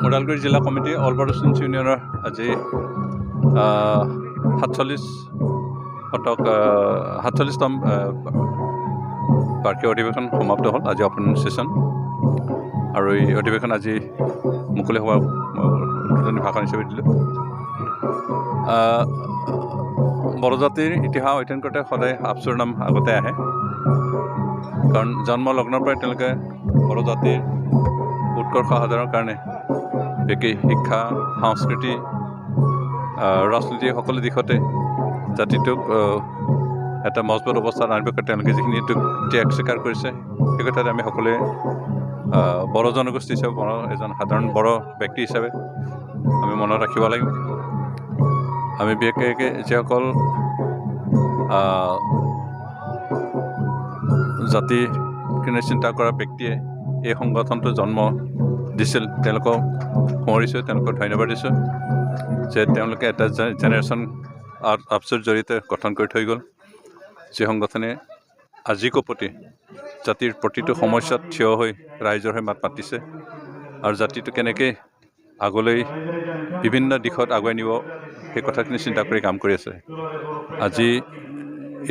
ওদালগুৰি জিলা committee all Bodo students ইউনিয়নৰ আজি 47তম বাৰ্ষিক অধিৱেশন সমাপ্ত হ'ল। আজি অপেনিং সেশ্যন আৰু এই অধিৱেশন আজি মুকলি হোৱা উদ্বোধনী ভাষণ হিচাপে দিলোঁ। বড়ো জাতিৰ ইতিহাস অধ্যয়ন কৰোঁতে সদায় ABSUৰ নাম আগতে আহে, কাৰণ জন্ম লগ্নৰ পৰাই তেওঁলোকে বড়ো জাতিৰ উৎকৰ্ষ সাধনৰ কাৰণে শিক্ষা, সংস্কৃতি, ৰাজনীতি সকলো দিশতে জাতিটোক এটা মজবুত অৱস্থাত আনিব কাৰণে তেওঁলোকে যিখিনি ত্যাগ স্বীকাৰ কৰিছে, সেই কথাত আমি সকলোৱে বড়ো জনগোষ্ঠী হিচাপে, এজন সাধাৰণ বড়ো ব্যক্তি হিচাপে আমি মনত ৰাখিব লাগিব। আমি বিশেষকৈ যিসকল জাতি কিনে চিন্তা কৰা ব্যক্তিয়ে এই সংগঠনটো জন্ম দিছিল, তেওঁলোকক সোঁৱৰিছোঁ, তেওঁলোকক ধন্যবাদ দিছোঁ যে তেওঁলোকে এটা জেনেৰেশ্যন ABSUৰ জৰিয়তে গঠন কৰি থৈ গ'ল, যি সংগঠনে আজিকো প্ৰতি জাতিৰ প্ৰতিটো সমস্যাত থিয় হৈ ৰাইজৰ হৈ মাত মাতিছে আৰু জাতিটো কেনেকৈ আগলৈ বিভিন্ন দিশত আগুৱাই নিব সেই কথাখিনি চিন্তা কৰি কাম কৰি আছে। আজি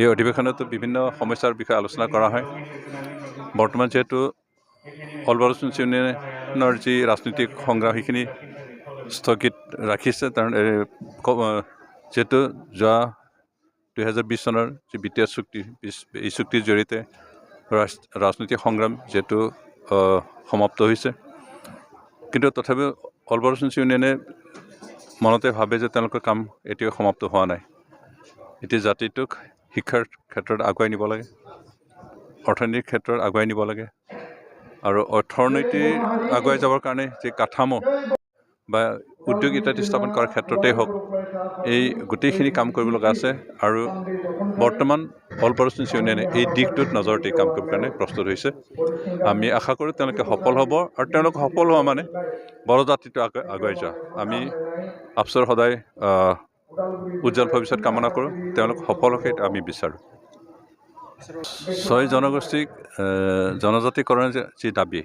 এই অধিৱেশনতো বিভিন্ন সমস্যাৰ বিষয়ে আলোচনা কৰা হয়। বৰ্তমান যিহেতু অল বড়ো ষ্টুডেণ্টছ ইউনিয়নৰ যি ৰাজনৈতিক সংগ্ৰাম সেইখিনি স্থগিত ৰাখিছে, কাৰণ যিহেতু যোৱা 2020 চনৰ যি BTR চুক্তি, এই চুক্তিৰ জৰিয়তে ৰাজনৈতিক সংগ্ৰাম যিহেতু সমাপ্ত হৈছে, কিন্তু তথাপিও অল বড়ো ষ্টুডেণ্টছ ইউনিয়নে মনতে ভাবে যে তেওঁলোকৰ কাম এতিয়াও সমাপ্ত হোৱা নাই। এতিয়া জাতিটোক শিক্ষাৰ ক্ষেত্ৰত আগুৱাই নিব লাগে, অৰ্থনৈতিক ক্ষেত্ৰত আগুৱাই নিব লাগে, আৰু অৰ্থনীতি আগুৱাই যাবৰ কাৰণে যি কাঠামো বা উদ্যোগ ইত্যাদি স্থাপন কৰাৰ ক্ষেত্ৰতেই হওক, এই গোটেইখিনি কাম কৰিব লগা আছে। আৰু বৰ্তমান অল বড়ো ষ্টুডেণ্টছ ইউনিয়নে এই দিশটোত নজৰ দি কাম কৰিবৰ কাৰণে প্ৰস্তুত হৈছে। আমি আশা কৰোঁ তেওঁলোকে সফল হ'ব, আৰু তেওঁলোক সফল হোৱা মানে বড়ো জাতিটো আগুৱাই যোৱা। আমি ABSUৰ সদায় উজ্জ্বল ভৱিষ্যত কামনা কৰোঁ, তেওঁলোক সফল হওক সেইটো আমি বিচাৰোঁ। 6 জনগোষ্ঠীক জনজাতিকৰণৰ যি দাবী,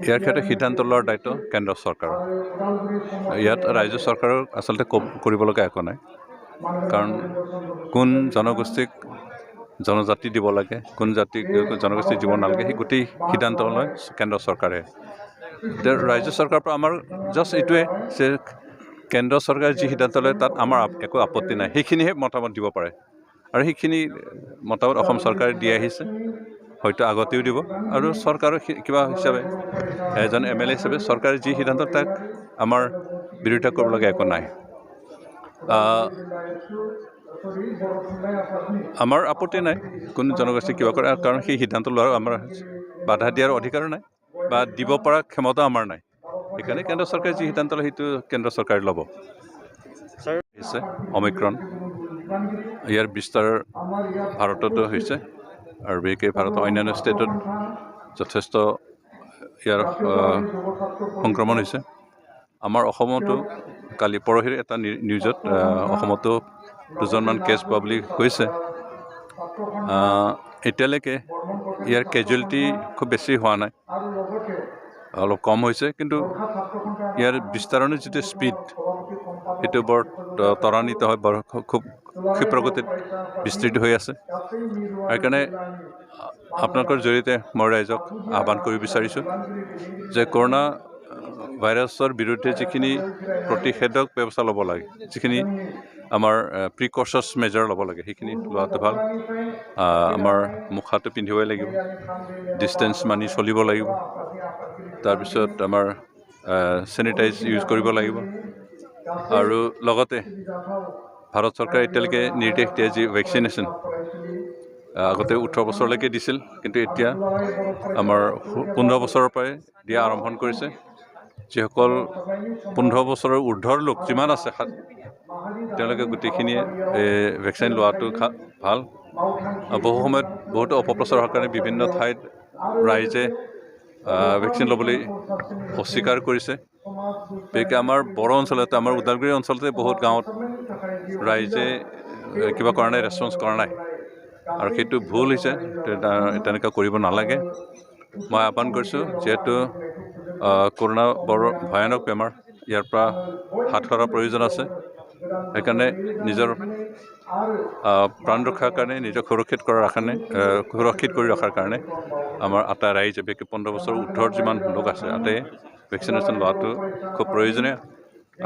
ইয়াৰ ক্ষেত্ৰত সিদ্ধান্ত লোৱাৰ দায়িত্ব কেন্দ্ৰ চৰকাৰৰ। ইয়াত ৰাজ্য চৰকাৰৰ আচলতে কৰিব লগা একো নাই, কাৰণ কোন জনগোষ্ঠীক জনজাতি দিব লাগে, কোন জনগোষ্ঠীক দিব নালাগে, সেই গোটেই সিদ্ধান্ত লয় কেন্দ্ৰ চৰকাৰে। ৰাজ্য চৰকাৰৰ পৰা আমাৰ জাষ্ট এইটোৱে যে কেন্দ্ৰ চৰকাৰে যি সিদ্ধান্ত লয় তাত আমাৰ একো আপত্তি নাই, সেইখিনিহে মতামত দিব পাৰে। আৰু সেইখিনি মতামত অসম চৰকাৰে দি আহিছে, হয়তো আগতেও দিব। আৰু চৰকাৰৰ কিবা হিচাপে এজন MLA হিচাপে চৰকাৰে যি সিদ্ধান্ত তাক আমাৰ বিৰোধিতা কৰিবলগীয়া একো নাই। আমাৰ আপত্তি নাই কোনো জনগোষ্ঠী কিবা কৰে, কাৰণ সেই সিদ্ধান্ত লোৱাৰ আমাৰ বাধা দিয়াৰ অধিকাৰো নাই বা দিব পৰা ক্ষমতা আমাৰ নাই। সেইকাৰণে কেন্দ্ৰ চৰকাৰে যি সিদ্ধান্ত লয় সেইটো কেন্দ্ৰ চৰকাৰে ল'ব। অমিক্ৰণ ইয়াৰ বিস্তাৰ ভাৰততো হৈছে, আৰু বিশেষকৈ ভাৰতৰ অন্যান্য ষ্টেটত যথেষ্ট ইয়াৰ সংক্ৰমণ হৈছে। আমাৰ অসমতো কালি পৰহিৰ এটা নিউজত অসমতো 2জনমান কেছ পোৱা বুলি কৈছে। এতিয়ালৈকে ইয়াৰ কেজুৱেলিটি খুব বেছি হোৱা নাই, অলপ কম হৈছে, কিন্তু ইয়াৰ বিস্তাৰণৰ যিটো স্পীড সেইটো বৰ ত্বৰান্বিত হয়, বৰ খুব ক্ষিপ্ৰগতিত বিস্তৃত হৈ আছে। সেইকাৰণে আপোনালোকৰ জৰিয়তে মই ৰাইজক আহ্বান কৰিব বিচাৰিছোঁ যে কৰোণা ভাইৰাছৰ বিৰুদ্ধে যিখিনি প্ৰতিষেধক ব্যৱস্থা ল'ব লাগে, যিখিনি আমাৰ প্ৰিকশ্যছ মেজাৰ ল'ব লাগে, সেইখিনি লোৱাটো ভাল। আমাৰ মুখ হাতটো পিন্ধিবই লাগিব, ডিষ্টেঞ্চ মানি চলিব লাগিব, তাৰপিছত আমাৰ চেনিটাইজ ইউজ কৰিব লাগিব। আৰু লগতে ভাৰত চৰকাৰে এতিয়ালৈকে নিৰ্দেশ দিয়ে যি ভেকচিনেশ্যন, আগতে 18 বছৰলৈকে দিছিল, কিন্তু এতিয়া আমাৰ 15 বছৰৰ পৰাই দিয়া আৰম্ভ কৰিছে। যিসকল 15 বছৰৰ ঊৰ্ধৰ লোক যিমান আছে তেওঁলোকে গোটেইখিনিয়ে ভেকচিন লোৱাটো ভাল। বহু সময়ত বহুতো অপপ্ৰচাৰ হোৱাৰ কাৰণে বিভিন্ন ঠাইত ৰাইজে ভেকচিন ল'বলৈ অস্বীকাৰ কৰিছে। বিশেষকৈ আমাৰ বড়ো অঞ্চলতে, আমাৰ ওদালগুৰি অঞ্চলতে বহুত গাঁৱত ৰাইজে কিবা কৰা নাই, ৰেচপন্স কৰা নাই, আৰু সেইটো ভুল হৈছে। তেনেকুৱা কৰিব নালাগে। মই আহ্বান কৰিছোঁ, যিহেতু কৰোণা বৰ ভয়ানক বেমাৰ, ইয়াৰ পৰা হাত সৰাৰ প্ৰয়োজন আছে। সেইকাৰণে নিজৰ প্ৰাণ ৰক্ষাৰ কাৰণে, নিজক সুৰক্ষিত কৰি ৰখাৰ কাৰণে আমাৰ আটা ৰাইজে, বিশেষকৈ 15 বছৰ ঊৰ্ধৰ যিমান লোক আছে আটায়ে ভেকচিনেশ্যন লোৱাটো খুব প্ৰয়োজনীয়।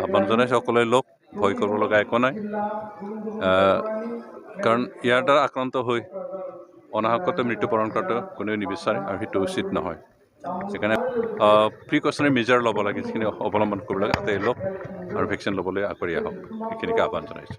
আহ্বান জনাইছোঁ সকলোৱে লোক, ভয় কৰিব লগা একো নাই। কাৰণ ইয়াৰ দ্বাৰা আক্ৰান্ত হৈ অনাহকতে মৃত্যুবৰণ কৰাটো কোনেও নিবিচাৰে আৰু সেইটো উচিত নহয়। সেইকাৰণে প্ৰিকশ্যনেৰী মেজাৰ ল'ব লাগে, যিখিনি অৱলম্বন কৰিব লাগে আটাই লোক আৰু ভেকচিন ল'বলৈ আগবাঢ়ি আহক, সেইখিনিকে আহ্বান জনাইছোঁ।